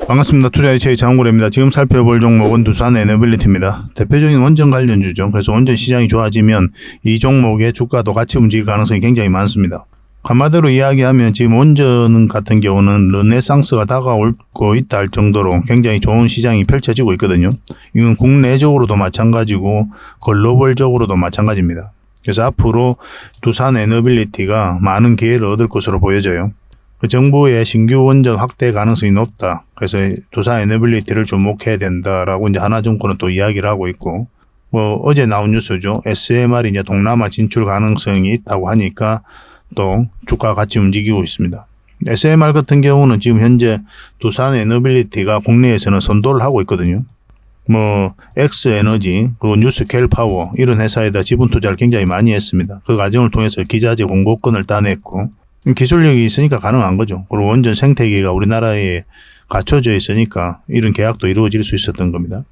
반갑습니다. 투자의 최 장훈고래입니다. 지금 살펴볼 종목은 두산 에너빌리티입니다. 대표적인 원전 관련주죠. 그래서 원전 시장이 좋아지면 이 종목의 주가도 같이 움직일 가능성이 굉장히 많습니다. 한마디로 이야기하면 지금 원전 같은 경우는 르네상스가 다가오고 있다 할 정도로 굉장히 좋은 시장이 펼쳐지고 있거든요. 이건 국내적으로도 마찬가지고 글로벌적으로도 마찬가지입니다. 그래서 앞으로 두산 에너빌리티가 많은 기회를 얻을 것으로 보여져요. 정부의 신규 원전 확대 가능성이 높다. 그래서 두산 에너빌리티를 주목해야 된다라고 이제 하나증권은 또 이야기를 하고 있고, 어제 나온 뉴스죠. SMR이 이제 동남아 진출 가능성이 있다고 하니까 또 주가 같이 움직이고 있습니다. SMR 같은 경우는 지금 현재 두산 에너빌리티가 국내에서는 선도를 하고 있거든요. X에너지, 그리고 뉴스켈파워 이런 회사에다 지분 투자를 굉장히 많이 했습니다. 그 과정을 통해서 기자재 공급권을 따냈고, 기술력이 있으니까 가능한 거죠. 그리고 원전 생태계가 우리나라에 갖춰져 있으니까 이런 계약도 이루어질 수 있었던 겁니다.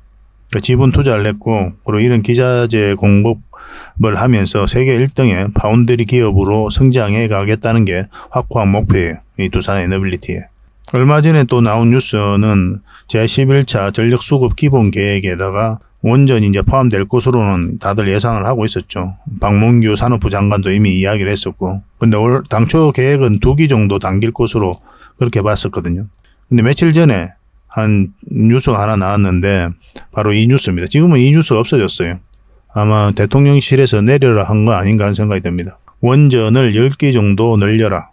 그러니까 지분 투자를 했고, 그리고 이런 기자재 공급을 하면서 세계 1등의 파운드리 기업으로 성장해 가겠다는 게 확고한 목표예요. 이 두산 에너빌리티에. 얼마 전에 또 나온 뉴스는 제11차 전력 수급 기본 계획에다가 원전이 이제 포함될 것으로는 다들 예상을 하고 있었죠. 박문규 산업부 장관도 이미 이야기를 했었고. 근데 당초 계획은 2기 정도 당길 것으로 그렇게 봤었거든요. 근데 며칠 전에 한 뉴스가 하나 나왔는데 바로 이 뉴스입니다. 지금은 이 뉴스가 없어졌어요. 아마 대통령실에서 내려라 한 거 아닌가 하는 생각이 듭니다. 원전을 10기 정도 늘려라.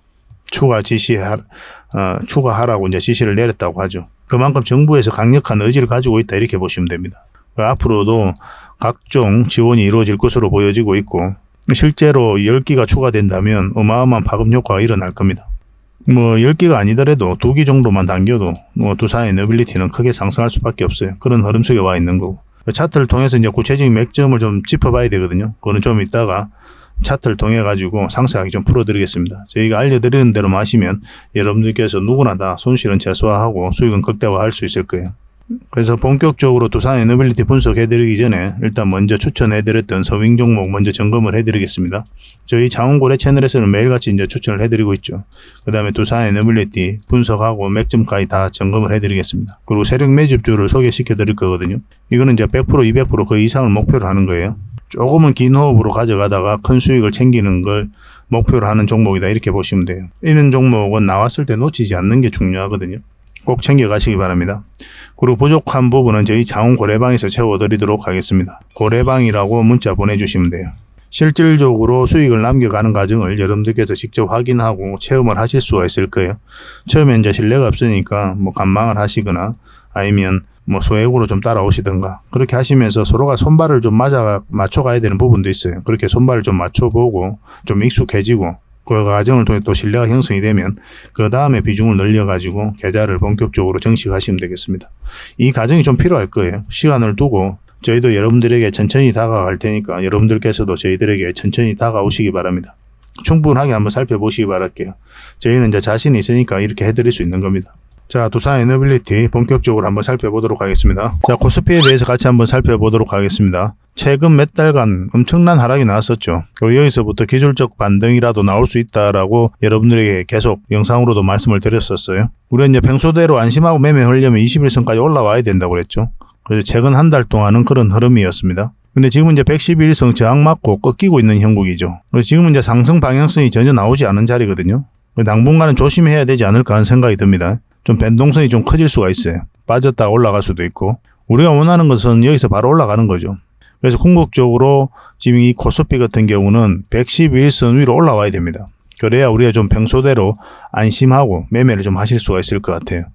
추가하라고 이제 지시를 내렸다고 하죠. 그만큼 정부에서 강력한 의지를 가지고 있다 이렇게 보시면 됩니다. 앞으로도 각종 지원이 이루어질 것으로 보여지고 있고, 실제로 10기가 추가된다면 어마어마한 파급 효과가 일어날 겁니다. 10기가 아니더라도 2기 정도만 당겨도 두산 에너빌리티는 크게 상승할 수밖에 없어요. 그런 흐름 속에 와 있는 거고. 차트를 통해서 이제 구체적인 맥점을 좀 짚어봐야 되거든요. 그거는 좀 이따가 차트를 통해 가지고 상세하게 좀 풀어드리겠습니다. 저희가 알려드리는 대로 마시면 여러분들께서 누구나 다 손실은 최소화하고 수익은 극대화할 수 있을 거예요. 그래서 본격적으로 두산 에너빌리티 분석해드리기 전에 일단 먼저 추천해드렸던 서윙 종목 먼저 점검을 해드리겠습니다. 저희 장훈고래 채널에서는 매일같이 이제 추천을 해드리고 있죠. 그 다음에 두산 에너빌리티 분석하고 맥점까지 다 점검을 해드리겠습니다. 그리고 세력 매집주를 소개시켜드릴 거거든요. 이거는 이제 100% 200% 그 이상을 목표로 하는 거예요. 조금은 긴 호흡으로 가져가다가 큰 수익을 챙기는 걸 목표로 하는 종목이다 이렇게 보시면 돼요. 이런 종목은 나왔을 때 놓치지 않는 게 중요하거든요. 꼭 챙겨가시기 바랍니다. 그리고 부족한 부분은 저희 장훈 고래방에서 채워드리도록 하겠습니다. 고래방이라고 문자 보내주시면 돼요. 실질적으로 수익을 남겨가는 과정을 여러분들께서 직접 확인하고 체험을 하실 수가 있을 거예요. 처음에 이제 신뢰가 없으니까 관망을 하시거나 아니면 소액으로 좀 따라오시든가 그렇게 하시면서 서로가 손발을 좀 맞춰가야 되는 부분도 있어요. 그렇게 손발을 좀 맞춰보고 좀 익숙해지고 그 과정을 통해 또 신뢰가 형성이 되면 그 다음에 비중을 늘려가지고 계좌를 본격적으로 정식하시면 되겠습니다. 이 과정이 좀 필요할 거예요. 시간을 두고 저희도 여러분들에게 천천히 다가갈 테니까 여러분들께서도 저희들에게 천천히 다가오시기 바랍니다. 충분하게 한번 살펴보시기 바랄게요. 저희는 이제 자신이 있으니까 이렇게 해드릴 수 있는 겁니다. 자, 두산 에너빌리티 본격적으로 한번 살펴보도록 하겠습니다. 자, 코스피에 대해서 같이 한번 살펴보도록 하겠습니다. 최근 몇 달간 엄청난 하락이 나왔었죠. 그리고 여기서부터 기술적 반등이라도 나올 수 있다라고 여러분들에게 계속 영상으로도 말씀을 드렸었어요. 우리가 이제 평소대로 안심하고 매매하려면 21선까지 올라와야 된다고 그랬죠. 그래서 최근 한 달 동안은 그런 흐름이었습니다. 근데 지금은 이제 111선 저항 맞고 꺾이고 있는 형국이죠. 그래서 지금은 이제 상승 방향성이 전혀 나오지 않은 자리거든요. 당분간은 조심해야 되지 않을까 하는 생각이 듭니다. 좀 변동성이 좀 커질 수가 있어요. 빠졌다가 올라갈 수도 있고. 우리가 원하는 것은 여기서 바로 올라가는 거죠. 그래서 궁극적으로 지금 이 코스피 같은 경우는 111선 위로 올라와야 됩니다. 그래야 우리가 좀 평소대로 안심하고 매매를 좀 하실 수가 있을 것 같아요.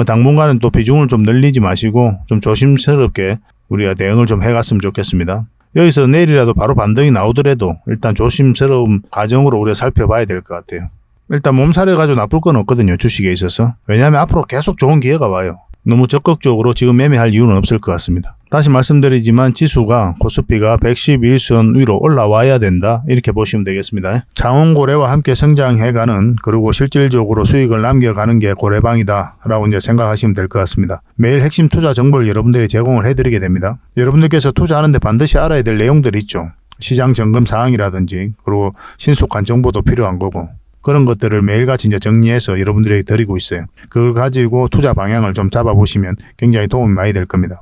당분간은 또 비중을 좀 늘리지 마시고 좀 조심스럽게 우리가 대응을 좀 해갔으면 좋겠습니다. 여기서 내일이라도 바로 반등이 나오더라도 일단 조심스러운 과정으로 우리가 살펴봐야 될 것 같아요. 일단 몸살해가지고 나쁠 건 없거든요. 주식에 있어서. 왜냐하면 앞으로 계속 좋은 기회가 와요. 너무 적극적으로 지금 매매할 이유는 없을 것 같습니다. 다시 말씀드리지만 지수가 코스피가 111선 위로 올라와야 된다 이렇게 보시면 되겠습니다. 장훈고래와 함께 성장해가는 그리고 실질적으로 수익을 남겨가는 게 고래방이다 라고 이제 생각하시면 될 것 같습니다. 매일 핵심 투자 정보를 여러분들이 제공을 해드리게 됩니다. 여러분들께서 투자하는데 반드시 알아야 될 내용들이 있죠. 시장 점검 사항이라든지 그리고 신속한 정보도 필요한 거고 그런 것들을 매일같이 이제 정리해서 여러분들에게 드리고 있어요. 그걸 가지고 투자 방향을 좀 잡아보시면 굉장히 도움이 많이 될 겁니다.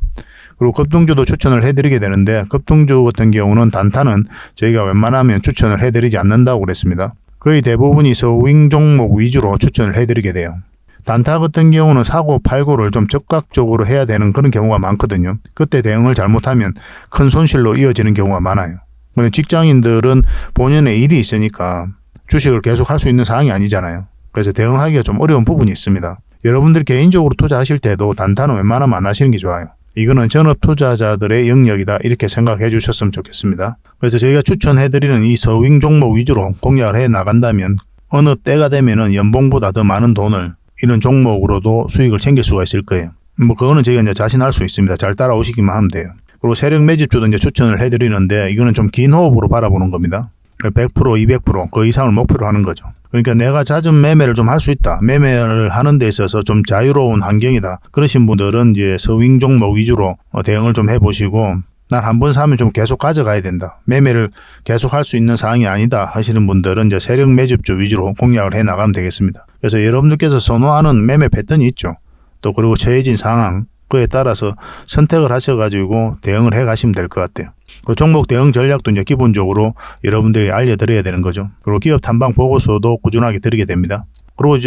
그리고 급등주도 추천을 해드리게 되는데 급등주 같은 경우는 단타는 저희가 웬만하면 추천을 해드리지 않는다고 그랬습니다. 거의 대부분이 서윙 종목 위주로 추천을 해드리게 돼요. 단타 같은 경우는 사고 팔고를 좀 적극적으로 해야 되는 그런 경우가 많거든요. 그때 대응을 잘못하면 큰 손실로 이어지는 경우가 많아요. 그런데 직장인들은 본연의 일이 있으니까 주식을 계속 할 수 있는 상황이 아니잖아요. 그래서 대응하기가 좀 어려운 부분이 있습니다. 여러분들 개인적으로 투자하실 때도 단타는 웬만하면 안 하시는 게 좋아요. 이거는 전업 투자자들의 영역이다 이렇게 생각해 주셨으면 좋겠습니다. 그래서 저희가 추천해드리는 이 서윙 종목 위주로 공략을 해 나간다면 어느 때가 되면은 연봉보다 더 많은 돈을 이런 종목으로도 수익을 챙길 수가 있을 거예요. 뭐 그거는 저희가 이제 자신할 수 있습니다. 잘 따라오시기만 하면 돼요. 그리고 세력 매집주도 이제 추천을 해드리는데 이거는 좀 긴 호흡으로 바라보는 겁니다. 100%, 200%, 그 이상을 목표로 하는 거죠. 그러니까 내가 잦은 매매를 좀 할 수 있다. 매매를 하는 데 있어서 좀 자유로운 환경이다. 그러신 분들은 이제 서윙 종목 위주로 대응을 좀 해보시고 난 한 번 사면 좀 계속 가져가야 된다. 매매를 계속 할 수 있는 상황이 아니다 하시는 분들은 이제 세력 매집주 위주로 공략을 해 나가면 되겠습니다. 그래서 여러분들께서 선호하는 매매 패턴이 있죠. 또 그리고 처해진 상황 그에 따라서 선택을 하셔가지고 대응을 해 가시면 될 것 같아요. 그리고 종목 대응 전략도 이제 기본적으로 여러분들이 알려드려야 되는 거죠. 그리고 기업 탐방 보고서도 꾸준하게 드리게 됩니다. 그리고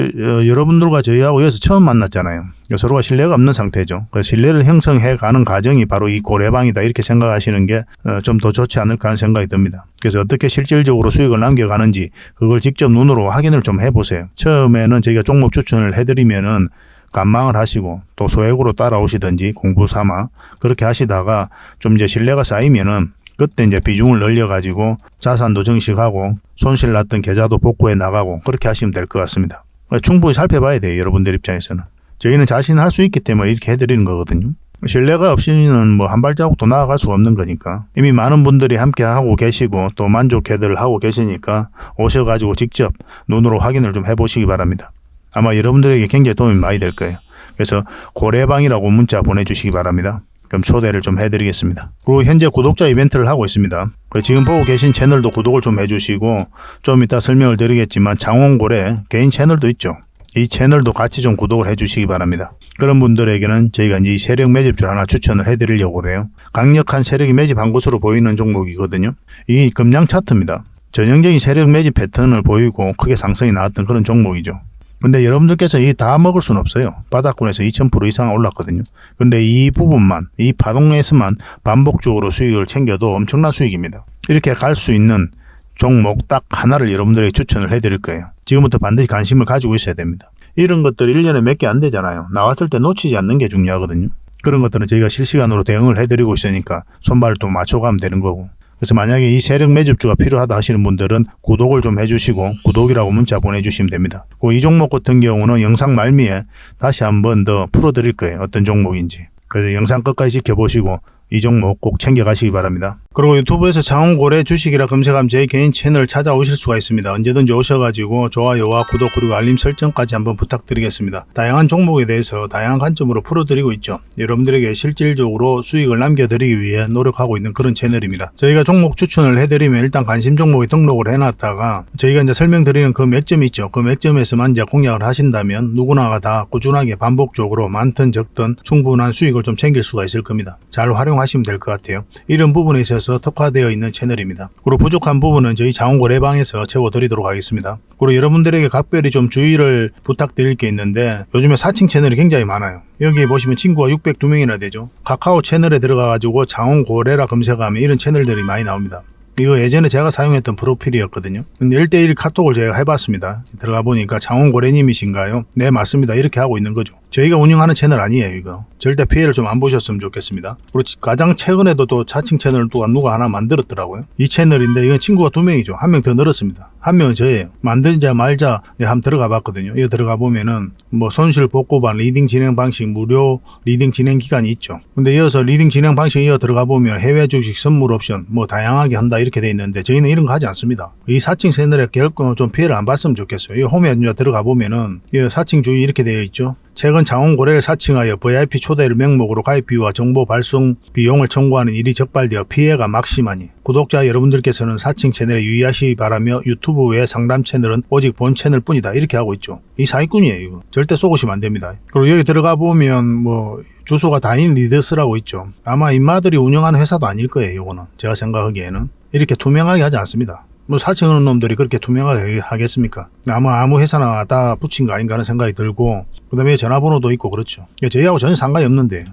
여러분들과 저희하고 여기서 처음 만났잖아요. 서로가 신뢰가 없는 상태죠. 그 신뢰를 형성해 가는 과정이 바로 이 고래방이다 이렇게 생각하시는 게 좀 더 좋지 않을까 하는 생각이 듭니다. 그래서 어떻게 실질적으로 수익을 남겨가는지 그걸 직접 눈으로 확인을 좀 해보세요. 처음에는 저희가 종목 추천을 해드리면은 관망을 하시고 또 소액으로 따라오시든지 공부 삼아 그렇게 하시다가 좀 이제 신뢰가 쌓이면은 그때 이제 비중을 늘려가지고 자산도 증식하고 손실 났던 계좌도 복구해 나가고 그렇게 하시면 될 것 같습니다. 충분히 살펴봐야 돼요. 여러분들 입장에서는. 저희는 자신할 수 있기 때문에 이렇게 해드리는 거거든요. 신뢰가 없이는 뭐 한 발자국도 나아갈 수가 없는 거니까 이미 많은 분들이 함께 하고 계시고 또 만족해들 하고 계시니까 오셔가지고 직접 눈으로 확인을 좀 해보시기 바랍니다. 아마 여러분들에게 굉장히 도움이 많이 될 거예요. 그래서 고래방이라고 문자 보내주시기 바랍니다. 그럼 초대를 좀 해드리겠습니다. 그리고 현재 구독자 이벤트를 하고 있습니다. 지금 보고 계신 채널도 구독을 좀 해주시고 좀 이따 설명을 드리겠지만 장원고래 개인 채널도 있죠. 이 채널도 같이 좀 구독을 해주시기 바랍니다. 그런 분들에게는 저희가 이제 이 세력 매집줄 하나 추천을 해드리려고 그래요. 강력한 세력이 매집한 것으로 보이는 종목이거든요. 이게 금량 차트입니다. 전형적인 세력 매집 패턴을 보이고 크게 상승이 나왔던 그런 종목이죠. 근데 여러분들께서 이 다 먹을 수는 없어요. 바닥권에서 2000% 이상 올랐거든요. 근데 이 부분만, 이 파동에서만 반복적으로 수익을 챙겨도 엄청난 수익입니다. 이렇게 갈 수 있는 종목 딱 하나를 여러분들에게 추천을 해드릴 거예요. 지금부터 반드시 관심을 가지고 있어야 됩니다. 이런 것들 1년에 몇 개 안 되잖아요. 나왔을 때 놓치지 않는 게 중요하거든요. 그런 것들은 저희가 실시간으로 대응을 해드리고 있으니까 손발을 또 맞춰가면 되는 거고. 그래서 만약에 이 세력 매집주가 필요하다 하시는 분들은 구독을 좀 해주시고 구독이라고 문자 보내주시면 됩니다. 이 종목 같은 경우는 영상 말미에 다시 한번 더 풀어드릴 거예요. 어떤 종목인지. 그래서 영상 끝까지 지켜보시고 이 종목 꼭 챙겨가시기 바랍니다. 그리고 유튜브에서 장원고래 주식이라 검색하면 제 개인 채널 찾아오실 수가 있습니다. 언제든지 오셔가지고 좋아요와 구독 그리고 알림 설정까지 한번 부탁드리겠습니다. 다양한 종목에 대해서 다양한 관점으로 풀어드리고 있죠. 여러분들에게 실질적으로 수익을 남겨드리기 위해 노력하고 있는 그런 채널입니다. 저희가 종목 추천을 해드리면 일단 관심 종목에 등록을 해놨다가 저희가 이제 설명드리는 그 맥점이 있죠. 그 맥점에서만 이제 공략을 하신다면 누구나가 다 꾸준하게 반복적으로 많든 적든 충분한 수익을 좀 챙길 수가 있을 겁니다. 잘 활용하시면 될 것 같아요. 이런 부분에 있어서 특화되어 있는 채널입니다. 그리고 부족한 부분은 저희 장원고래방에서 채워드리도록 하겠습니다. 그리고 여러분들에게 각별히 좀 주의를 부탁드릴 게 있는데 요즘에 사칭 채널이 굉장히 많아요. 여기 보시면 친구가 602명이나 되죠. 카카오 채널에 들어가가지고 장원고래라 검색하면 이런 채널들이 많이 나옵니다. 이거 예전에 제가 사용했던 프로필이었거든요. 근데 1대1 카톡을 제가 해봤습니다. 들어가 보니까 장원고래님이신가요? 네, 맞습니다. 이렇게 하고 있는 거죠. 저희가 운영하는 채널 아니에요, 이거. 절대 피해를 좀 안 보셨으면 좋겠습니다. 그리고 가장 최근에도 또 자칭 채널을 또 누가 하나 만들었더라고요. 이 채널인데 이건 친구가 2명이죠. 한 명 더 늘었습니다. 한 명은 저예요. 만들자 말자 한번 들어가 봤거든요. 이거 들어가 보면은 뭐 손실 복구반 리딩 진행 방식 무료 리딩 진행 기간이 있죠. 근데 이어서 리딩 진행 방식 이어 들어가 보면 해외 주식 선물 옵션 뭐 다양하게 한다 이렇게 돼 있는데 저희는 이런 거 하지 않습니다. 이 사칭 채널에 결코 좀 피해를 안 봤으면 좋겠어요. 이 홈에 들어가 보면은 이 사칭 주의 이렇게 되어 있죠. 최근 장원고래를 사칭하여 VIP 초대를 명목으로 가입비와 정보 발송 비용을 청구하는 일이 적발되어 피해가 막심하니 구독자 여러분들께서는 사칭 채널에 유의하시기 바라며 유튜브 외 상담 채널은 오직 본 채널 뿐이다 이렇게 하고 있죠. 이 사기꾼이에요. 이거 절대 쏘고시면 안 됩니다. 그리고 여기 들어가 보면 뭐 주소가 다인 리더스라고 있죠. 아마 인마들이 운영하는 회사도 아닐 거예요. 이거는 제가 생각하기에는 이렇게 투명하게 하지 않습니다. 뭐 사칭하는 놈들이 그렇게 투명하게 하겠습니까? 아마 아무 회사나 다 붙인 거 아닌가 하는 생각이 들고, 그 다음에 전화번호도 있고 그렇죠. 저희하고 전혀 상관이 없는데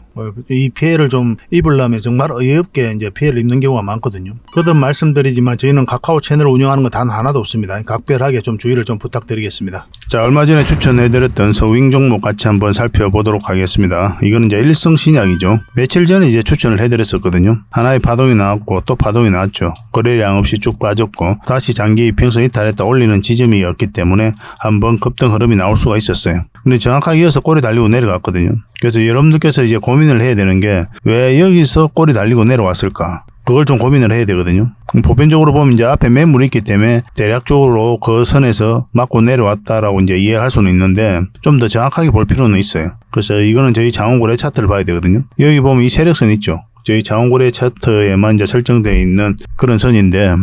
이 피해를 좀 입으려면 정말 어이없게 이제 피해를 입는 경우가 많거든요. 거듭 말씀드리지만 저희는 카카오 채널을 운영하는 거 단 하나도 없습니다. 각별하게 좀 주의를 좀 부탁드리겠습니다. 자, 얼마 전에 추천해드렸던 서윙 종목 같이 한번 살펴보도록 하겠습니다. 이거는 이제 일성신약이죠. 며칠 전에 이제 추천을 해드렸었거든요. 하나의 파동이 나왔고 또 파동이 나왔죠. 거래량 없이 쭉 빠졌고 다시 장기 이평선 이탈했다 올리는 지점이었기 때문에 한번 급등 흐름이 나올 수가 있었어요. 근데 정확하게 이어서 꼬리 달리고 내려갔거든요. 그래서 여러분들께서 이제 고민을 해야 되는 게 왜 여기서 꼬리 달리고 내려왔을까? 그걸 좀 고민을 해야 되거든요. 보편적으로 보면 이제 앞에 매물이 있기 때문에 대략적으로 그 선에서 맞고 내려왔다라고 이제 이해할 수는 있는데 좀 더 정확하게 볼 필요는 있어요. 그래서 이거는 저희 장원고래 차트를 봐야 되거든요. 여기 보면 이 세력선 있죠. 저희 장원고래 차트에만 이제 설정되어 있는 그런 선인데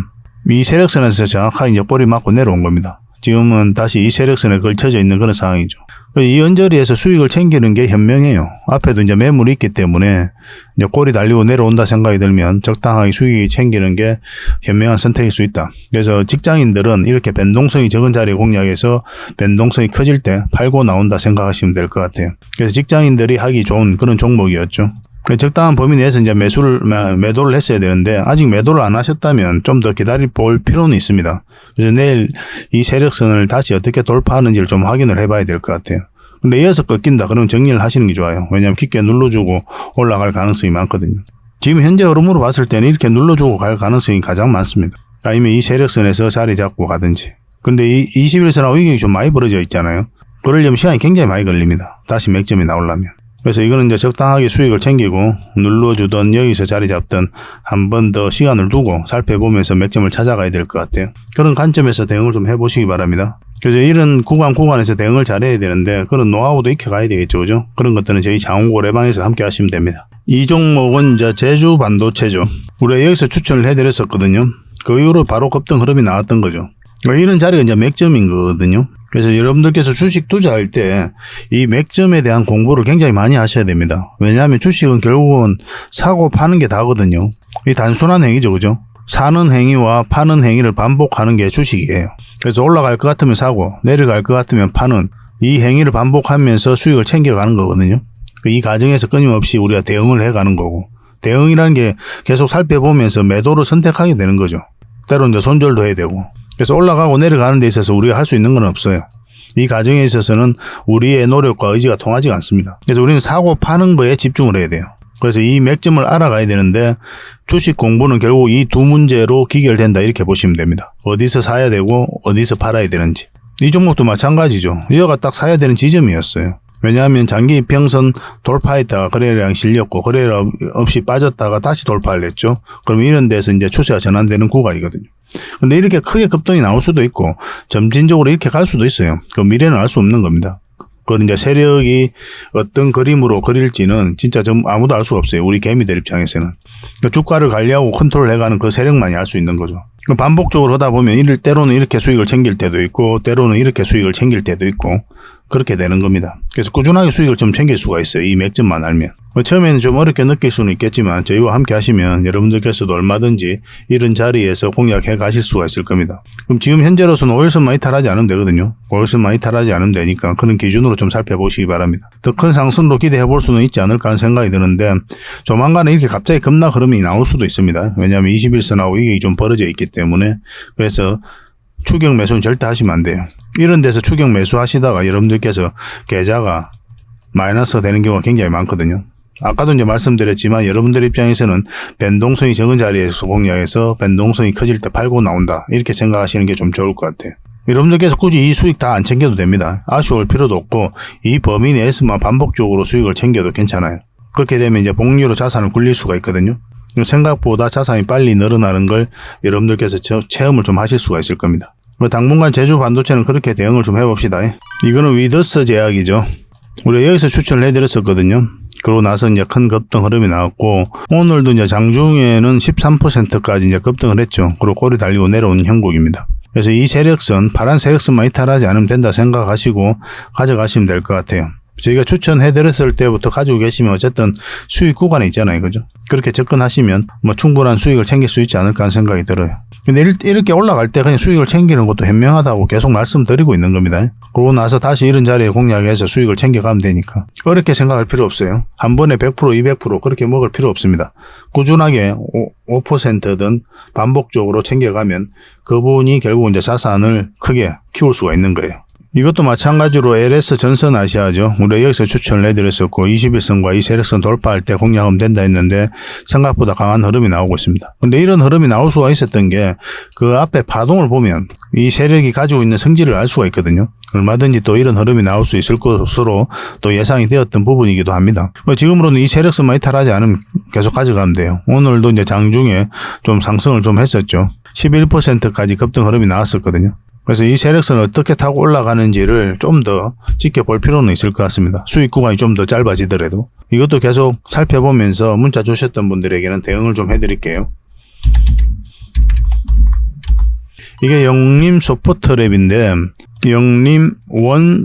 이 세력선에서 정확하게 이제 꼬리 맞고 내려온 겁니다. 지금은 다시 이 세력선에 걸쳐져 있는 그런 상황이죠. 이 언저리에서 수익을 챙기는 게 현명해요. 앞에도 이제 매물이 있기 때문에 이제 꼬리 달리고 내려온다 생각이 들면 적당하게 수익이 챙기는 게 현명한 선택일 수 있다. 그래서 직장인들은 이렇게 변동성이 적은 자리 공략에서 변동성이 커질 때 팔고 나온다 생각하시면 될 것 같아요. 그래서 직장인들이 하기 좋은 그런 종목이었죠. 적당한 범위 내에서 이제 매도를 했어야 되는데 아직 매도를 안 하셨다면 좀 더 기다려 볼 필요는 있습니다. 그래서 내일 이 세력선을 다시 어떻게 돌파하는지를 좀 확인을 해봐야 될 것 같아요. 근데 이어서 꺾인다 그러면 정리를 하시는 게 좋아요. 왜냐하면 깊게 눌러주고 올라갈 가능성이 많거든요. 지금 현재 흐름으로 봤을 때는 이렇게 눌러주고 갈 가능성이 가장 많습니다. 아니면 이 세력선에서 자리 잡고 가든지. 근데 이 21선하고 이게 좀 많이 벌어져 있잖아요. 그러려면 시간이 굉장히 많이 걸립니다. 다시 맥점이 나오려면. 그래서 이거는 이제 적당하게 수익을 챙기고 눌러주던 여기서 자리 잡던 한 번 더 시간을 두고 살펴보면서 맥점을 찾아가야 될 것 같아요. 그런 관점에서 대응을 좀 해보시기 바랍니다. 그래서 이런 구간에서 대응을 잘해야 되는데 그런 노하우도 익혀가야 되겠죠. 그죠? 그런 것들은 저희 장원고래방에서 함께 하시면 됩니다. 이 종목은 이제 제주 반도체죠. 우리가 여기서 추천을 해드렸었거든요. 그 이후로 바로 급등 흐름이 나왔던 거죠. 이런 자리가 이제 맥점인 거거든요. 그래서 여러분들께서 주식 투자할 때 이 맥점에 대한 공부를 굉장히 많이 하셔야 됩니다. 왜냐하면 주식은 결국은 사고 파는 게 다거든요. 이 단순한 행위죠. 그죠? 사는 행위와 파는 행위를 반복하는 게 주식이에요. 그래서 올라갈 것 같으면 사고 내려갈 것 같으면 파는 이 행위를 반복하면서 수익을 챙겨가는 거거든요. 이 과정에서 끊임없이 우리가 대응을 해가는 거고 대응이라는 게 계속 살펴보면서 매도를 선택하게 되는 거죠. 때로는 이제 손절도 해야 되고 그래서 올라가고 내려가는 데 있어서 우리가 할 수 있는 건 없어요. 이 과정에 있어서는 우리의 노력과 의지가 통하지가 않습니다. 그래서 우리는 사고 파는 거에 집중을 해야 돼요. 그래서 이 맥점을 알아가야 되는데 주식 공부는 결국 이 두 문제로 기결된다 이렇게 보시면 됩니다. 어디서 사야 되고 어디서 팔아야 되는지. 이 종목도 마찬가지죠. 여기가 딱 사야 되는 지점이었어요. 왜냐하면 장기 이평선 돌파했다가 거래량이 실렸고 거래량 없이 빠졌다가 다시 돌파를 했죠. 그럼 이런 데서 이제 추세가 전환되는 구간이거든요. 근데 이렇게 크게 급등이 나올 수도 있고 점진적으로 이렇게 갈 수도 있어요. 그 미래는 알 수 없는 겁니다. 그건 이제 세력이 어떤 그림으로 그릴지는 진짜 아무도 알 수가 없어요. 우리 개미들 입장에서는. 그러니까 주가를 관리하고 컨트롤해가는 그 세력만이 알 수 있는 거죠. 반복적으로 하다 보면 때로는 이렇게 수익을 챙길 때도 있고 때로는 이렇게 수익을 챙길 때도 있고 그렇게 되는 겁니다. 그래서 꾸준하게 수익을 좀 챙길 수가 있어요. 이 맥점만 알면. 처음에는 좀 어렵게 느낄 수는 있겠지만 저희와 함께 하시면 여러분들께서도 얼마든지 이런 자리에서 공략해 가실 수가 있을 겁니다. 그럼 지금 현재로서는 5일선만 이탈하지 않으면 되거든요. 5일선만 이탈하지 않으면 되니까 그런 기준으로 좀 살펴보시기 바랍니다. 더 큰 상승도 기대해 볼 수는 있지 않을까 하는 생각이 드는데 조만간에 이렇게 갑자기 급락 흐름이 나올 수도 있습니다. 왜냐하면 21선하고 이게 좀 벌어져 있기 때문에. 그래서 추격 매수는 절대 하시면 안 돼요. 이런 데서 추격 매수 하시다가 여러분들께서 계좌가 마이너스가 되는 경우가 굉장히 많거든요. 아까도 이제 말씀드렸지만 여러분들 입장에서는 변동성이 적은 자리에서 공략해서 변동성이 커질 때 팔고 나온다. 이렇게 생각하시는 게 좀 좋을 것 같아요. 여러분들께서 굳이 이 수익 다 안 챙겨도 됩니다. 아쉬울 필요도 없고 이 범위 내에서만 반복적으로 수익을 챙겨도 괜찮아요. 그렇게 되면 이제 복리로 자산을 굴릴 수가 있거든요. 생각보다 자산이 빨리 늘어나는 걸 여러분들께서 체험을 좀 하실 수가 있을 겁니다. 당분간 제주 반도체는 그렇게 대응을 좀 해봅시다. 이거는 위더스 제약이죠. 우리가 여기서 추천을 해드렸었거든요. 그러고 나서 이제 큰 급등 흐름이 나왔고, 오늘도 이제 장중에는 13%까지 이제 급등을 했죠. 그리고 꼬리 달리고 내려오는 형국입니다. 그래서 이 세력선, 파란 세력선만 이탈하지 않으면 된다 생각하시고 가져가시면 될 것 같아요. 저희가 추천해드렸을 때부터 가지고 계시면 어쨌든 수익 구간에 있잖아요. 그죠? 그렇게 접근하시면 뭐 충분한 수익을 챙길 수 있지 않을까 하는 생각이 들어요. 근데 이렇게 올라갈 때 그냥 수익을 챙기는 것도 현명하다고 계속 말씀드리고 있는 겁니다. 그러고 나서 다시 이런 자리에 공략해서 수익을 챙겨가면 되니까 어렵게 생각할 필요 없어요. 한 번에 100%, 200% 그렇게 먹을 필요 없습니다. 꾸준하게 5%든 반복적으로 챙겨가면 그분이 결국 이제 자산을 크게 키울 수가 있는 거예요. 이것도 마찬가지로 LS 전선 아시아죠. 우리가 여기서 추천을 해드렸었고 21선과 이 세력선 돌파할 때 공략하면 된다 했는데 생각보다 강한 흐름이 나오고 있습니다. 근데 이런 흐름이 나올 수가 있었던 게 그 앞에 파동을 보면 이 세력이 가지고 있는 성질을 알 수가 있거든요. 얼마든지 또 이런 흐름이 나올 수 있을 것으로 또 예상이 되었던 부분이기도 합니다. 지금으로는 이 세력선만 이탈하지 않으면 계속 가져가면 돼요. 오늘도 이제 장중에 좀 상승을 좀 했었죠. 11%까지 급등 흐름이 나왔었거든요. 그래서 이 세력선을 어떻게 타고 올라가는지를 좀 더 지켜볼 필요는 있을 것 같습니다. 수익 구간이 좀 더 짧아지더라도. 이것도 계속 살펴보면서 문자 주셨던 분들에게는 대응을 좀 해드릴게요. 이게 영림 소포트 랩인데 영림 원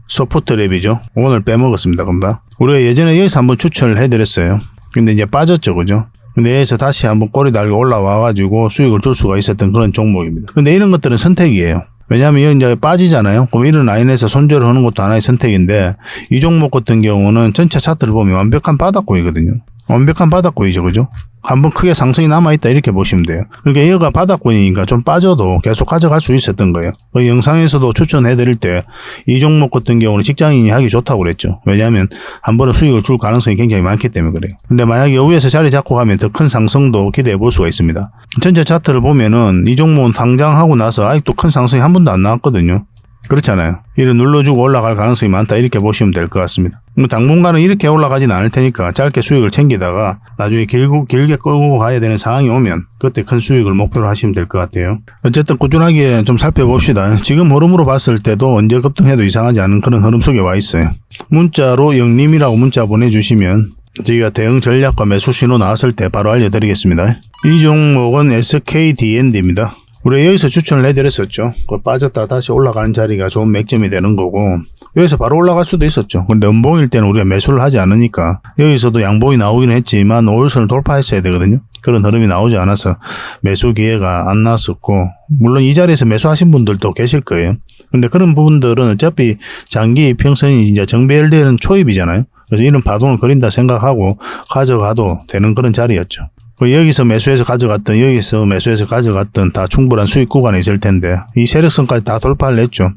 소포트 랩이죠. 오늘 빼먹었습니다. 금방. 우리가 예전에 여기서 한번 추천을 해드렸어요. 근데 이제 빠졌죠. 그죠? 근데 여기서 다시 한번 꼬리 달고 올라와가지고 수익을 줄 수가 있었던 그런 종목입니다. 근데 이런 것들은 선택이에요. 왜냐하면 여기 이제 빠지잖아요. 그럼 이런 라인에서 손절을 하는 것도 하나의 선택인데 이 종목 같은 경우는 전체 차트를 보면 완벽한 바닥권이거든요. 완벽한 바닥권이죠. 그죠? 한번 크게 상승이 남아있다 이렇게 보시면 돼요. 그러니까 얘가 바닥권이니까 좀 빠져도 계속 가져갈 수 있었던 거예요. 그 영상에서도 추천해드릴 때 이 종목 같은 경우는 직장인이 하기 좋다고 그랬죠. 왜냐하면 한 번에 수익을 줄 가능성이 굉장히 많기 때문에 그래요. 근데 만약에 위에서 자리 잡고 가면 더 큰 상승도 기대해 볼 수가 있습니다. 전체 차트를 보면은 이 종목은 당장하고 나서 아직도 큰 상승이 한 번도 안 나왔거든요. 그렇잖아요. 이를 눌러주고 올라갈 가능성이 많다 이렇게 보시면 될 것 같습니다. 당분간은 이렇게 올라가진 않을 테니까 짧게 수익을 챙기다가 나중에 길게 끌고 가야 되는 상황이 오면 그때 큰 수익을 목표로 하시면 될 것 같아요. 어쨌든 꾸준하게 좀 살펴봅시다. 지금 흐름으로 봤을 때도 언제 급등해도 이상하지 않은 그런 흐름 속에 와 있어요. 문자로 영림이라고 문자 보내주시면 저희가 대응 전략과 매수 신호 나왔을 때 바로 알려드리겠습니다. 이 종목은 SKD&D입니다. 우리 여기서 추천을 해드렸었죠. 빠졌다 다시 올라가는 자리가 좋은 맥점이 되는 거고 여기서 바로 올라갈 수도 있었죠. 근데 음봉일 때는 우리가 매수를 하지 않으니까 여기서도 양봉이 나오긴 했지만 5일선을 돌파했어야 되거든요. 그런 흐름이 나오지 않아서 매수 기회가 안 나왔었고 물론 이 자리에서 매수하신 분들도 계실 거예요. 근데 그런 부분들은 어차피 장기 평선이 이제 정배열되는 초입이잖아요. 그래서 이런 파동을 그린다 생각하고 가져가도 되는 그런 자리였죠. 여기서 매수해서 가져갔던 여기서 매수해서 가져갔던 다 충분한 수익 구간에 있을 텐데 이 세력선까지 다 돌파를 했죠.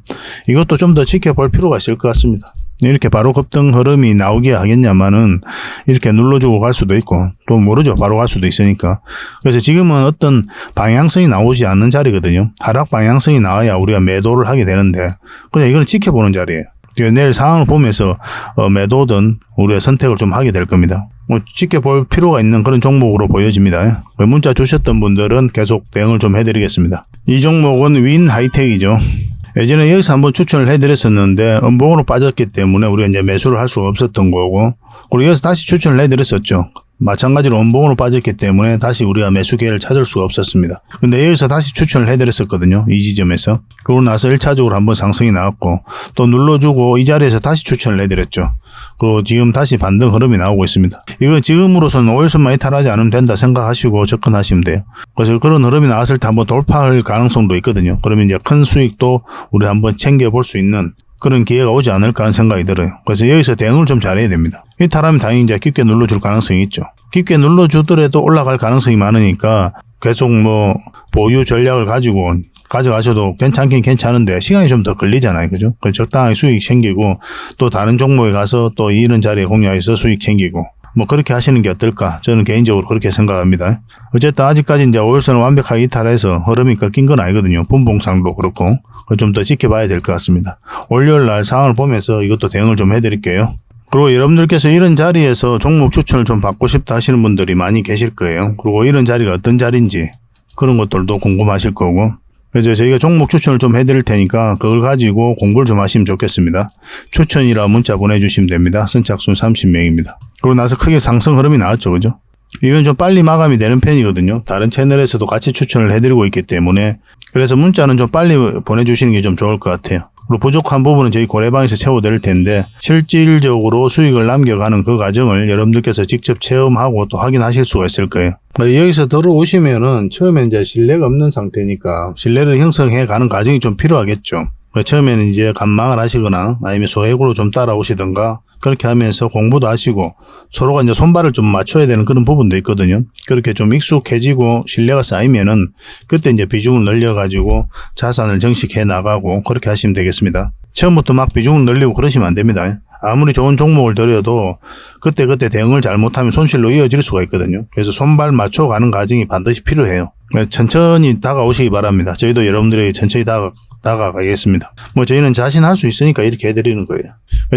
이것도 좀 더 지켜볼 필요가 있을 것 같습니다. 이렇게 바로 급등 흐름이 나오게 하겠냐마는 이렇게 눌러주고 갈 수도 있고 또 모르죠. 바로 갈 수도 있으니까. 그래서 지금은 어떤 방향성이 나오지 않는 자리거든요. 하락 방향성이 나와야 우리가 매도를 하게 되는데 그냥 이거는 지켜보는 자리예요. 내일 상황을 보면서 매도든 우리가 선택을 좀 하게 될 겁니다. 지켜볼 필요가 있는 그런 종목으로 보여집니다. 문자 주셨던 분들은 계속 대응을 좀 해드리겠습니다. 이 종목은 윈 하이텍이죠. 예전에 여기서 한번 추천을 해드렸었는데 음봉으로 빠졌기 때문에 우리가 이제 매수를 할 수가 없었던 거고 그리고 여기서 다시 추천을 해드렸었죠. 마찬가지로 음봉으로 빠졌기 때문에 다시 우리가 매수 기회를 찾을 수가 없었습니다. 근데 여기서 다시 추천을 해드렸었거든요. 이 지점에서. 그러고 나서 1차적으로 한번 상승이 나왔고 또 눌러주고 이 자리에서 다시 추천을 해드렸죠. 그리고 지금 다시 반등 흐름이 나오고 있습니다. 이건 지금으로서는 5일선만 이탈하지 않으면 된다 생각하시고 접근하시면 돼요. 그래서 그런 흐름이 나왔을 때 한번 돌파할 가능성도 있거든요. 그러면 이제 큰 수익도 우리 한번 챙겨볼 수 있는 그런 기회가 오지 않을까 하는 생각이 들어요. 그래서 여기서 대응을 좀 잘해야 됩니다. 이탈하면 당연히 이제 깊게 눌러줄 가능성이 있죠. 깊게 눌러주더라도 올라갈 가능성이 많으니까 계속 뭐 보유 전략을 가지고 가져가셔도 괜찮긴 괜찮은데 시간이 좀 더 걸리잖아요. 그죠? 적당하게 수익 챙기고 또 다른 종목에 가서 또 이런 자리에 공략해서 수익 챙기고 뭐 그렇게 하시는 게 어떨까? 저는 개인적으로 그렇게 생각합니다. 어쨌든 아직까지 이제 5일선을 완벽하게 이탈해서 흐름이 꺾인 건 아니거든요. 분봉상도 그렇고 좀 더 지켜봐야 될 것 같습니다. 월요일 날 상황을 보면서 이것도 대응을 좀 해드릴게요. 그리고 여러분들께서 이런 자리에서 종목 추천을 좀 받고 싶다 하시는 분들이 많이 계실 거예요. 그리고 이런 자리가 어떤 자리인지 그런 것들도 궁금하실 거고 그래서 저희가 종목 추천을 좀 해드릴 테니까 그걸 가지고 공부를 좀 하시면 좋겠습니다. 추천이라 문자 보내주시면 됩니다. 선착순 30명입니다. 그러고 나서 크게 상승 흐름이 나왔죠. 그죠? 이건 좀 빨리 마감이 되는 편이거든요. 다른 채널에서도 같이 추천을 해드리고 있기 때문에 그래서 문자는 좀 빨리 보내주시는 게 좀 좋을 것 같아요. 그리고 부족한 부분은 저희 고래방에서 채워드릴 텐데 실질적으로 수익을 남겨가는 그 과정을 여러분들께서 직접 체험하고 또 확인하실 수가 있을 거예요. 여기서 들어오시면은 처음에 이제 신뢰가 없는 상태니까 신뢰를 형성해 가는 과정이 좀 필요하겠죠. 처음에는 이제 간망을 하시거나 아니면 소액으로 좀 따라오시던가 그렇게 하면서 공부도 하시고 서로가 이제 손발을 좀 맞춰야 되는 그런 부분도 있거든요. 그렇게 좀 익숙해지고 신뢰가 쌓이면은 그때 이제 비중을 늘려가지고 자산을 정식해 나가고 그렇게 하시면 되겠습니다. 처음부터 막 비중을 늘리고 그러시면 안 됩니다. 아무리 좋은 종목을 들여도 그때그때 대응을 잘못하면 손실로 이어질 수가 있거든요. 그래서 손발 맞춰가는 과정이 반드시 필요해요. 천천히 다가오시기 바랍니다. 저희도 여러분들에게 천천히 다가가겠습니다. 저희는 자신할 수 있으니까 이렇게 해드리는 거예요.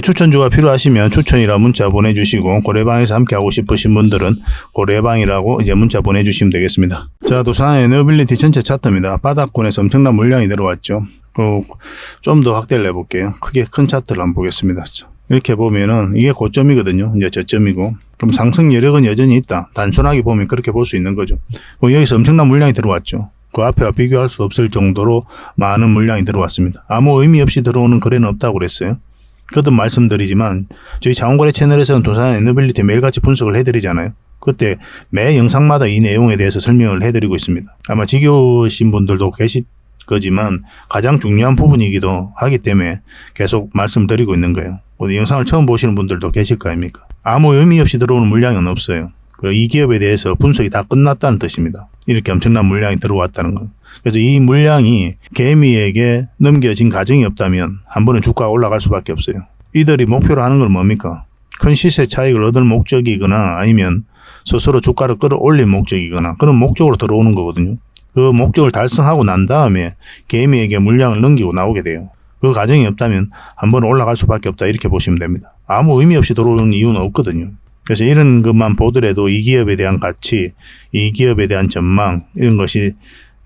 추천주가 필요하시면 추천이라 문자 보내주시고 고래방에서 함께하고 싶으신 분들은 고래방이라고 이제 문자 보내주시면 되겠습니다. 자, 두산 에너빌리티 전체 차트입니다. 바닥권에서 엄청난 물량이 들어왔죠. 좀 더 확대를 해볼게요. 크게 큰 차트를 한번 보겠습니다. 이렇게 보면은 이게 고점이거든요. 이제 저점이고. 그럼 상승 여력은 여전히 있다. 단순하게 보면 그렇게 볼 수 있는 거죠. 여기서 엄청난 물량이 들어왔죠. 그 앞에와 비교할 수 없을 정도로 많은 물량이 들어왔습니다. 아무 의미 없이 들어오는 거래는 없다고 그랬어요. 거듭 말씀드리지만 저희 자원거래 채널에서는 두산 에너빌리티 매일같이 분석을 해드리잖아요. 그때 매 영상마다 이 내용에 대해서 설명을 해드리고 있습니다. 아마 지겨우신 분들도 계실 거지만 가장 중요한 부분이기도 하기 때문에 계속 말씀드리고 있는 거예요. 영상을 처음 보시는 분들도 계실 거 아닙니까? 아무 의미 없이 들어오는 물량은 없어요. 이 기업에 대해서 분석이 다 끝났다는 뜻입니다. 이렇게 엄청난 물량이 들어왔다는 거예요. 그래서 이 물량이 개미에게 넘겨진 과정이 없다면 한 번은 주가가 올라갈 수밖에 없어요. 이들이 목표로 하는 건 뭡니까? 큰 시세 차익을 얻을 목적이거나 아니면 스스로 주가를 끌어올릴 목적이거나 그런 목적으로 들어오는 거거든요. 그 목적을 달성하고 난 다음에 개미에게 물량을 넘기고 나오게 돼요. 그 과정이 없다면 한 번 올라갈 수밖에 없다 이렇게 보시면 됩니다. 아무 의미 없이 들어오는 이유는 없거든요. 그래서 이런 것만 보더라도 이 기업에 대한 가치, 이 기업에 대한 전망 이런 것이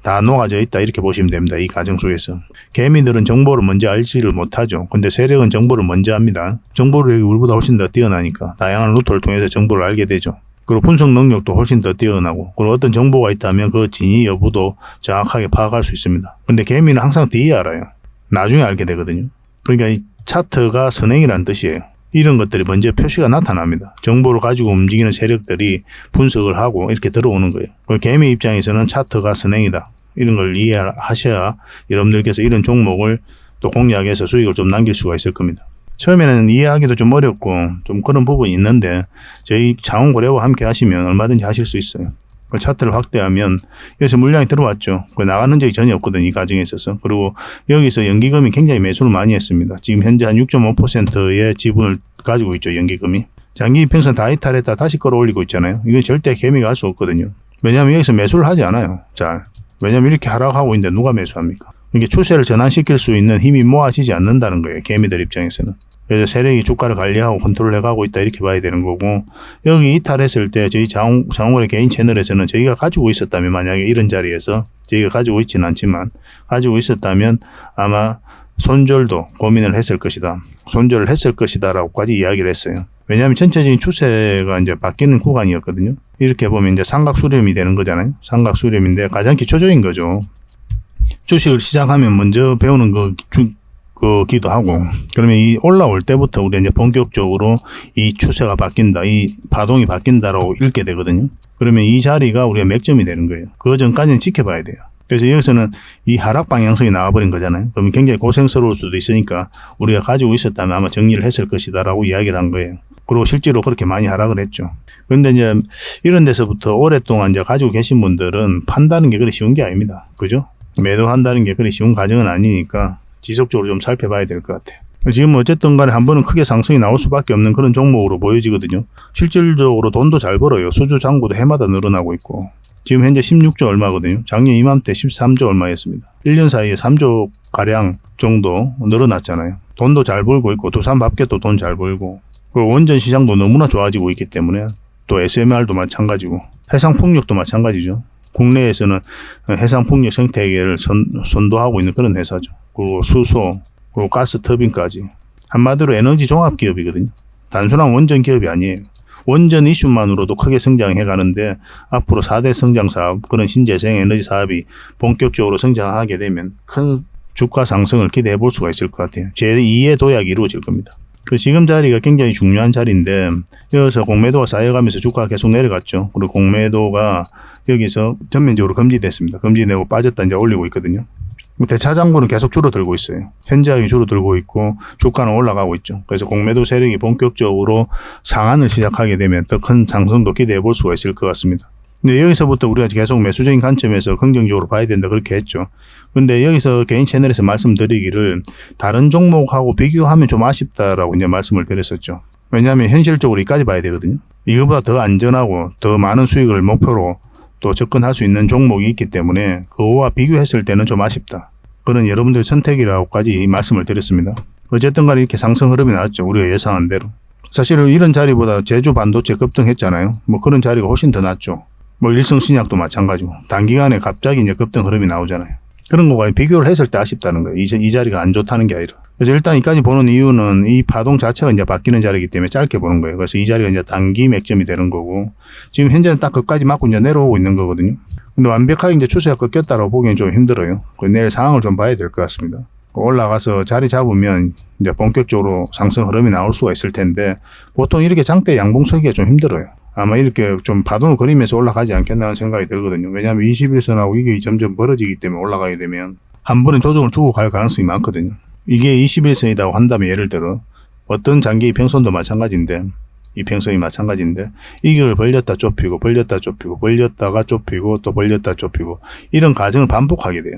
다 녹아져 있다 이렇게 보시면 됩니다. 이 과정 속에서. 개미들은 정보를 먼저 알지를 못하죠. 근데 세력은 정보를 먼저 합니다. 정보력이 우리보다 훨씬 더 뛰어나니까 다양한 루트를 통해서 정보를 알게 되죠. 그리고 분석 능력도 훨씬 더 뛰어나고 그리고 어떤 정보가 있다면 그 진위 여부도 정확하게 파악할 수 있습니다. 근데 개미는 항상 뒤에 알아요. 나중에 알게 되거든요. 그러니까 이 차트가 선행이라는 뜻이에요. 이런 것들이 먼저 표시가 나타납니다. 정보를 가지고 움직이는 세력들이 분석을 하고 이렇게 들어오는 거예요. 개미 입장에서는 차트가 선행이다. 이런 걸 이해하셔야 여러분들께서 이런 종목을 또 공략해서 수익을 좀 남길 수가 있을 겁니다. 처음에는 이해하기도 좀 어렵고 좀 그런 부분이 있는데 저희 자원거래와 함께 하시면 얼마든지 하실 수 있어요. 그 차트를 확대하면 여기서 물량이 들어왔죠. 나가는 적이 전혀 없거든요. 이 과정에 있어서. 그리고 여기서 연기금이 굉장히 매수를 많이 했습니다. 지금 현재 한 6.5%의 지분을 가지고 있죠. 연기금이. 장기 이평선 다 이탈했다 다시 끌어올리고 있잖아요. 이건 절대 개미가 할 수 없거든요. 왜냐하면 여기서 매수를 하지 않아요. 잘. 왜냐하면 이렇게 하락하고 있는데 누가 매수합니까? 이게 추세를 전환시킬 수 있는 힘이 모아지지 않는다는 거예요. 개미들 입장에서는. 그래서 세력이 주가를 관리하고 컨트롤해가고 있다 이렇게 봐야 되는 거고 여기 이탈했을 때 저희 자원거래 개인 채널에서는 저희가 가지고 있었다면 만약에 이런 자리에서 저희가 가지고 있지는 않지만 가지고 있었다면 아마 손절도 고민을 했을 것이다. 손절을 했을 것이다 라고까지 이야기를 했어요. 왜냐하면 전체적인 추세가 이제 바뀌는 구간이었거든요. 이렇게 보면 이제 삼각수렴이 되는 거잖아요. 삼각수렴인데 가장 기초적인 거죠. 주식을 시작하면 먼저 배우는 기도 하고 그러면 이 올라올 때부터 우리 이제 본격적으로 이 추세가 바뀐다, 이 파동이 바뀐다라고 읽게 되거든요. 그러면 이 자리가 우리가 맥점이 되는 거예요. 그 전까지는 지켜봐야 돼요. 그래서 여기서는 이 하락 방향성이 나와버린 거잖아요. 그러면 굉장히 고생스러울 수도 있으니까 우리가 가지고 있었다면 아마 정리를 했을 것이다라고 이야기를 한 거예요. 그리고 실제로 그렇게 많이 하락을 했죠. 그런데 이제 이런 데서부터 오랫동안 이제 가지고 계신 분들은 판다는 게 그리 쉬운 게 아닙니다. 그죠? 매도한다는 게 그리 쉬운 과정은 아니니까 지속적으로 좀 살펴봐야 될 것 같아요. 지금 어쨌든 간에 한 번은 크게 상승이 나올 수밖에 없는 그런 종목으로 보여지거든요. 실질적으로 돈도 잘 벌어요. 수주 잔고도 해마다 늘어나고 있고 지금 현재 16조 얼마거든요. 작년 이맘때 13조 얼마였습니다. 1년 사이에 3조 가량 정도 늘어났잖아요. 돈도 잘 벌고 있고 두산밥켓도 돈 잘 벌고 그리고 원전 시장도 너무나 좋아지고 있기 때문에 또 SMR도 마찬가지고 해상풍력도 마찬가지죠. 국내에서는 해상풍력 생태계를 선도하고 있는 그런 회사죠. 그리고 수소, 그리고 가스 터빈까지. 한마디로 에너지 종합 기업이거든요. 단순한 원전 기업이 아니에요. 원전 이슈만으로도 크게 성장해 가는데 앞으로 4대 성장 사업, 그런 신재생 에너지 사업이 본격적으로 성장하게 되면 큰 주가 상승을 기대해 볼 수가 있을 것 같아요. 제2의 도약이 이루어질 겁니다. 그 지금 자리가 굉장히 중요한 자리인데 여기서 공매도가 쌓여가면서 주가가 계속 내려갔죠. 그리고 공매도가 여기서 전면적으로 금지됐습니다. 금지되고 빠졌다 이제 올리고 있거든요. 대차장부는 계속 줄어들고 있어요. 현저하게 줄어들고 있고 주가는 올라가고 있죠. 그래서 공매도 세력이 본격적으로 상한을 시작하게 되면 더 큰 상승도 기대해 볼 수가 있을 것 같습니다. 근데 여기서부터 우리가 계속 매수적인 관점에서 긍정적으로 봐야 된다 그렇게 했죠. 근데 여기서 개인 채널에서 말씀드리기를 다른 종목하고 비교하면 좀 아쉽다라고 이제 말씀을 드렸었죠. 왜냐하면 현실적으로 이까지 봐야 되거든요. 이거보다 더 안전하고 더 많은 수익을 목표로 또 접근할 수 있는 종목이 있기 때문에 그거와 비교했을 때는 좀 아쉽다. 그런 여러분들의 선택이라고까지 말씀을 드렸습니다. 어쨌든 간에 이렇게 상승 흐름이 나왔죠. 우리가 예상한 대로. 사실 이런 자리보다 제주 반도체 급등했잖아요. 뭐 그런 자리가 훨씬 더 낫죠. 뭐 일성신약도 마찬가지고 단기간에 갑자기 이제 급등 흐름이 나오잖아요. 그런 거와 비교를 했을 때 아쉽다는 거예요. 이 자리가 안 좋다는 게 아니라. 그래서 일단 이까지 보는 이유는 이 파동 자체가 이제 바뀌는 자리이기 때문에 짧게 보는 거예요. 그래서 이 자리가 이제 단기 맥점이 되는 거고 지금 현재는 딱 끝까지 맞고 이제 내려오고 있는 거거든요. 근데 완벽하게 이제 추세가 꺾였다라고 보기엔 좀 힘들어요. 내일 상황을 좀 봐야 될 것 같습니다. 올라가서 자리 잡으면 이제 본격적으로 상승 흐름이 나올 수가 있을 텐데 보통 이렇게 장대 양봉 서기가 좀 힘들어요. 아마 이렇게 좀 파동을 그리면서 올라가지 않겠나 하는 생각이 들거든요. 왜냐하면 21선하고 이게 점점 벌어지기 때문에 올라가게 되면 한 번에 조정을 주고 갈 가능성이 많거든요. 이게 21선이라고 한다면 예를 들어 어떤 장기 평선도 마찬가지인데 이평선이 마찬가지인데 이걸 벌렸다 좁히고 벌렸다 좁히고 벌렸다가 좁히고 또 벌렸다 좁히고 이런 과정을 반복하게 돼요.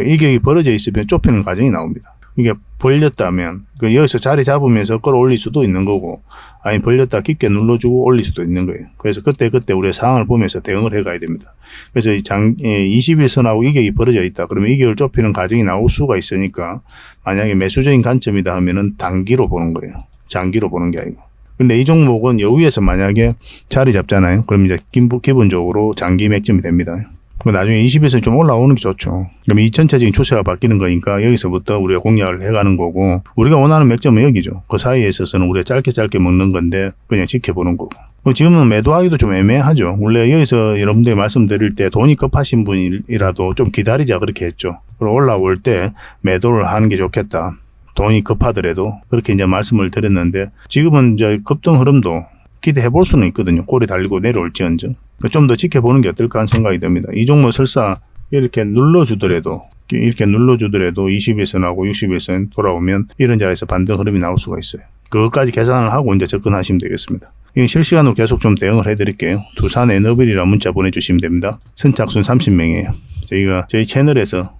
이게 벌어져 있으면 좁히는 과정이 나옵니다. 이게 벌렸다면 여기서 자리 잡으면서 끌어올릴 수도 있는 거고 아니 벌렸다 깊게 눌러주고 올릴 수도 있는 거예요. 그래서 그때 우리의 상황을 보면서 대응을 해가야 됩니다. 그래서 21선하고 이격이 벌어져 있다. 그러면 이격을 좁히는 과정이 나올 수가 있으니까 만약에 매수적인 관점이다 하면은 단기로 보는 거예요. 장기로 보는 게 아니고. 근데 이 종목은 여기에서 만약에 자리 잡잖아요. 그럼 이제 기본적으로 장기 맥점이 됩니다. 나중에 20에서 좀 올라오는 게 좋죠. 그럼 이 전체적인 추세가 바뀌는 거니까 여기서부터 우리가 공략을 해가는 거고 우리가 원하는 맥점은 여기죠. 그 사이에 있어서는 우리가 짧게 먹는 건데 그냥 지켜보는 거고. 지금은 매도하기도 좀 애매하죠. 원래 여기서 여러분들이 말씀드릴 때 돈이 급하신 분이라도 좀 기다리자 그렇게 했죠. 그리고 올라올 때 매도를 하는 게 좋겠다. 돈이 급하더라도 그렇게 이제 말씀을 드렸는데 지금은 이제 급등 흐름도 기대해 볼 수는 있거든요. 꼬리 달리고 내려올지언정. 좀 더 지켜보는 게 어떨까 하는 생각이 듭니다. 이 종목 설사 이렇게 눌러주더라도 21선하고 61선 돌아오면 이런 자리에서 반등 흐름이 나올 수가 있어요. 그것까지 계산을 하고 이제 접근하시면 되겠습니다. 실시간으로 계속 좀 대응을 해드릴게요. 두산 에너빌이라는 문자 보내주시면 됩니다. 선착순 30명이에요. 저희가 저희 채널에서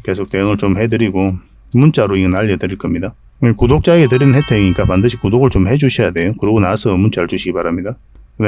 계속 대응을 좀 해드리고 문자로 이건 알려드릴 겁니다. 구독자에게 드리는 혜택이니까 반드시 구독을 좀 해주셔야 돼요. 그러고 나서 문자를 주시기 바랍니다.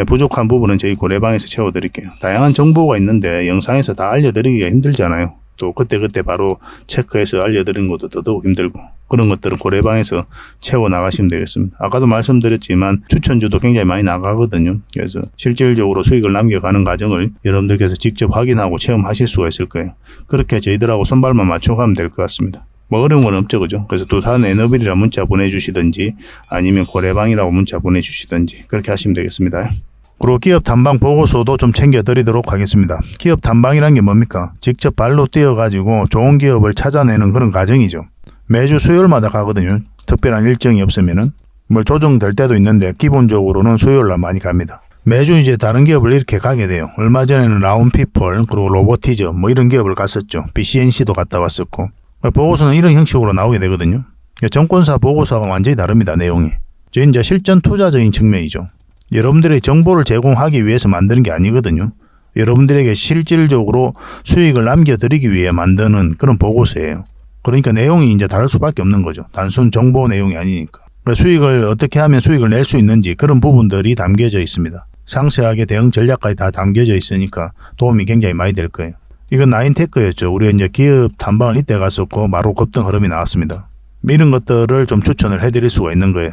부족한 부분은 저희 고래방에서 채워드릴게요. 다양한 정보가 있는데 영상에서 다 알려드리기가 힘들잖아요. 또 그때 바로 체크해서 알려드리는 것도 더더욱 힘들고 그런 것들은 고래방에서 채워나가시면 되겠습니다. 아까도 말씀드렸지만 추천주도 굉장히 많이 나가거든요. 그래서 실질적으로 수익을 남겨가는 과정을 여러분들께서 직접 확인하고 체험하실 수가 있을 거예요. 그렇게 저희들하고 손발만 맞춰가면 될 것 같습니다. 뭐 어려운 건 없죠, 그죠? 그래서 두산 에너빌이라 문자 보내주시든지 아니면 고래방이라고 문자 보내주시든지 그렇게 하시면 되겠습니다. 그리고 기업 탐방 보고서도 좀 챙겨드리도록 하겠습니다. 기업 탐방이란 게 뭡니까? 직접 발로 뛰어가지고 좋은 기업을 찾아내는 그런 과정이죠. 매주 수요일마다 가거든요. 특별한 일정이 없으면은 뭐 조정될 때도 있는데 기본적으로는 수요일날 많이 갑니다. 매주 이제 다른 기업을 이렇게 가게 돼요. 얼마 전에는 라운피플 그리고 로보티즈 뭐 이런 기업을 갔었죠. BCNC도 갔다 왔었고 보고서는 이런 형식으로 나오게 되거든요. 정권사 보고서가 완전히 다릅니다. 내용이. 저희 이제 실전 투자적인 측면이죠. 여러분들의 정보를 제공하기 위해서 만드는 게 아니거든요. 여러분들에게 실질적으로 수익을 남겨드리기 위해 만드는 그런 보고서예요. 그러니까 내용이 이제 다를 수밖에 없는 거죠. 단순 정보 내용이 아니니까. 수익을 어떻게 하면 수익을 낼 수 있는지 그런 부분들이 담겨져 있습니다. 상세하게 대응 전략까지 다 담겨져 있으니까 도움이 굉장히 많이 될 거예요. 이건 나인테크였죠. 우리가 이제 기업 탐방을 이때 갔었고 바로 급등 흐름이 나왔습니다. 이런 것들을 좀 추천을 해드릴 수가 있는 거예요.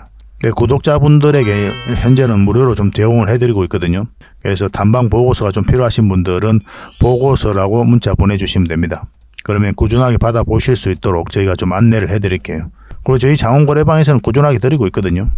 구독자분들에게 현재는 무료로 좀 제공을 해드리고 있거든요. 그래서 탐방 보고서가 좀 필요하신 분들은 보고서라고 문자 보내주시면 됩니다. 그러면 꾸준하게 받아보실 수 있도록 저희가 좀 안내를 해드릴게요. 그리고 저희 장원거래방에서는 꾸준하게 드리고 있거든요.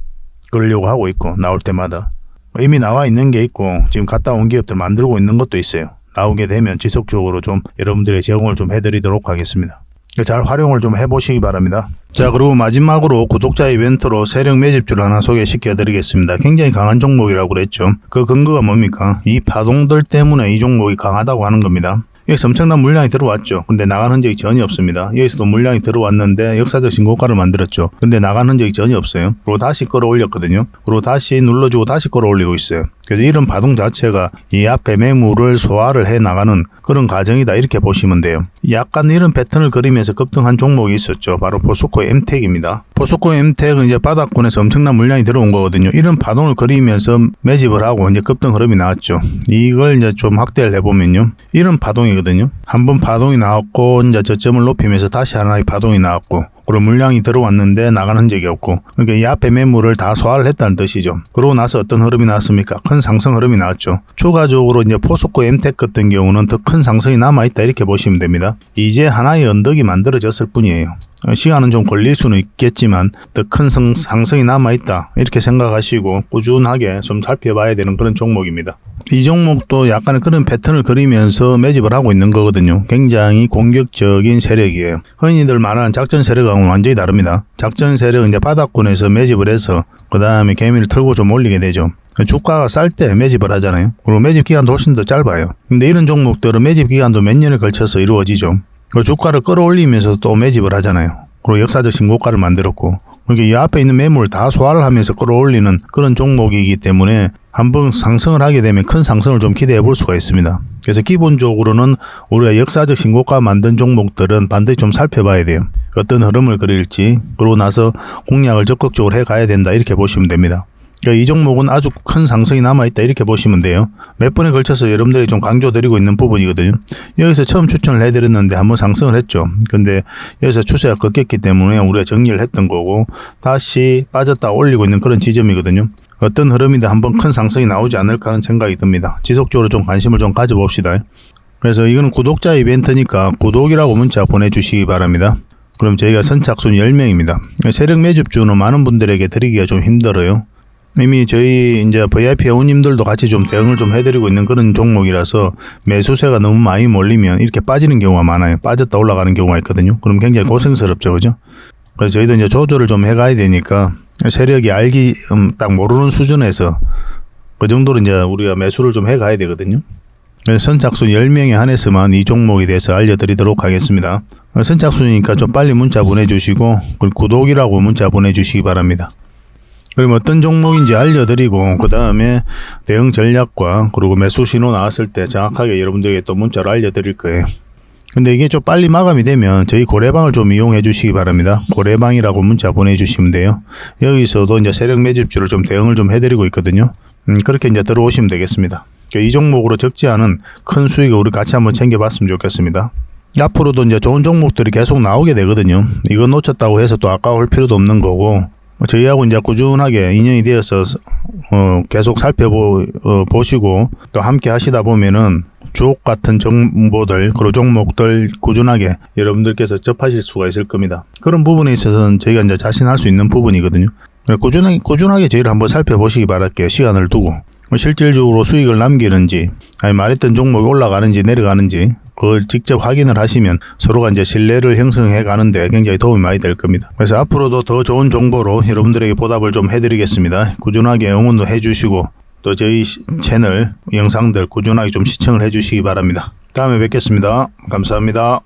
그러려고 하고 있고 나올 때마다. 이미 나와 있는 게 있고 지금 갔다 온 기업들 만들고 있는 것도 있어요. 나오게 되면 지속적으로 좀 여러분들의 제공을 좀 해드리도록 하겠습니다. 잘 활용을 좀 해보시기 바랍니다. 자, 그리고 마지막으로 구독자 이벤트로 세력 매집주를 하나 소개시켜 드리겠습니다. 굉장히 강한 종목이라고 그랬죠. 그 근거가 뭡니까? 이 파동들 때문에 이 종목이 강하다고 하는 겁니다. 여기서 엄청난 물량이 들어왔죠. 근데 나간 흔적이 전혀 없습니다. 여기서도 물량이 들어왔는데 역사적 신고가를 만들었죠. 근데 나간 흔적이 전혀 없어요. 그리고 다시 끌어올렸거든요. 그리고 다시 눌러주고 다시 끌어올리고 있어요. 그래서 이런 파동 자체가 이 앞에 매물을 소화를 해 나가는 그런 과정이다 이렇게 보시면 돼요. 약간 이런 패턴을 그리면서 급등한 종목이 있었죠. 바로 포스코 엠텍입니다. 포스코 엠텍은 이제 바닥권에서 엄청난 물량이 들어온 거거든요. 이런 파동을 그리면서 매집을 하고 이제 급등 흐름이 나왔죠. 이걸 이제 좀 확대를 해보면요. 이런 파동이거든요. 한번 파동이 나왔고 이제 저점을 높이면서 다시 하나의 파동이 나왔고 그런 물량이 들어왔는데 나간 흔적이 없고 그러니까 이 앞에 매물을 다 소화를 했다는 뜻이죠. 그러고 나서 어떤 흐름이 나왔습니까? 큰 상승 흐름이 나왔죠. 추가적으로 이제 포스코 엠텍 같은 경우는 더 큰 상승이 남아있다 이렇게 보시면 됩니다. 이제 하나의 언덕이 만들어졌을 뿐이에요. 시간은 좀 걸릴 수는 있겠지만 더 큰 상승이 남아있다 이렇게 생각하시고 꾸준하게 좀 살펴봐야 되는 그런 종목입니다. 이 종목도 약간의 그런 패턴을 그리면서 매집을 하고 있는 거거든요. 굉장히 공격적인 세력이에요. 흔히들 말하는 작전 세력하고는 완전히 다릅니다. 작전 세력은 이제 바닥권에서 매집을 해서 그 다음에 개미를 털고 좀 올리게 되죠. 주가가 쌀 때 매집을 하잖아요. 그리고 매집 기간도 훨씬 더 짧아요. 근데 이런 종목들은 매집 기간도 몇 년에 걸쳐서 이루어지죠. 그 주가를 끌어올리면서 또 매집을 하잖아요. 그리고 역사적 신고가를 만들었고 그러니까 이 앞에 있는 매물을 다 소화를 하면서 끌어올리는 그런 종목이기 때문에 한번 상승을 하게 되면 큰 상승을 좀 기대해 볼 수가 있습니다. 그래서 기본적으로는 우리가 역사적 신고가 만든 종목들은 반드시 좀 살펴봐야 돼요. 어떤 흐름을 그릴지 그러고 나서 공략을 적극적으로 해 가야 된다 이렇게 보시면 됩니다. 그러니까 이 종목은 아주 큰 상승이 남아있다 이렇게 보시면 돼요. 몇 번에 걸쳐서 여러분들이 좀 강조드리고 있는 부분이거든요. 여기서 처음 추천을 해드렸는데 한번 상승을 했죠. 근데 여기서 추세가 꺾였기 때문에 우리가 정리를 했던 거고 다시 빠졌다 올리고 있는 그런 지점이거든요. 어떤 흐름이든 한번 큰 상승이 나오지 않을까 하는 생각이 듭니다. 지속적으로 좀 관심을 좀 가져봅시다. 그래서 이거는 구독자 이벤트니까 구독이라고 문자 보내주시기 바랍니다. 그럼 저희가 선착순 10명입니다. 세력 매집주는 많은 분들에게 드리기가 좀 힘들어요. 이미 저희 이제 VIP 회원님들도 같이 좀 대응을 좀 해드리고 있는 그런 종목이라서 매수세가 너무 많이 몰리면 이렇게 빠지는 경우가 많아요. 빠졌다 올라가는 경우가 있거든요. 그럼 굉장히 고생스럽죠, 그죠? 그래서 저희도 이제 조절을 좀 해가야 되니까 세력이 알기 딱 모르는 수준에서 그 정도로 이제 우리가 매수를 좀 해가야 되거든요. 그래서 선착순 10명에 한해서만 이 종목에 대해서 알려드리도록 하겠습니다. 선착순이니까 좀 빨리 문자 보내주시고 구독이라고 문자 보내주시기 바랍니다. 그럼 어떤 종목인지 알려드리고 그 다음에 대응 전략과 그리고 매수 신호 나왔을 때 정확하게 여러분들에게 또 문자로 알려드릴 거예요. 근데 이게 좀 빨리 마감이 되면 저희 고래방을 좀 이용해 주시기 바랍니다. 고래방이라고 문자 보내주시면 돼요. 여기서도 이제 세력 매집주를 좀 대응을 좀 해드리고 있거든요. 그렇게 이제 들어오시면 되겠습니다. 이 종목으로 적지 않은 큰 수익을 우리 같이 한번 챙겨봤으면 좋겠습니다. 앞으로도 이제 좋은 종목들이 계속 나오게 되거든요. 이거 놓쳤다고 해서 또 아까울 필요도 없는 거고 저희하고 이제 꾸준하게 인연이 되어서 계속 살펴보시고 또 함께 하시다 보면은 주옥 같은 정보들 그리고 종목들 꾸준하게 여러분들께서 접하실 수가 있을 겁니다. 그런 부분에 있어서는 저희가 이제 자신할 수 있는 부분이거든요. 꾸준하게 저희를 한번 살펴보시기 바랄게요. 시간을 두고 실질적으로 수익을 남기는지 아니 말했던 종목이 올라가는지 내려가는지 그걸 직접 확인을 하시면 서로가 이제 신뢰를 형성해 가는데 굉장히 도움이 많이 될 겁니다. 그래서 앞으로도 더 좋은 정보로 여러분들에게 보답을 좀 해드리겠습니다. 꾸준하게 응원도 해주시고 또 저희 채널 영상들 꾸준하게 좀 시청을 해주시기 바랍니다. 다음에 뵙겠습니다. 감사합니다.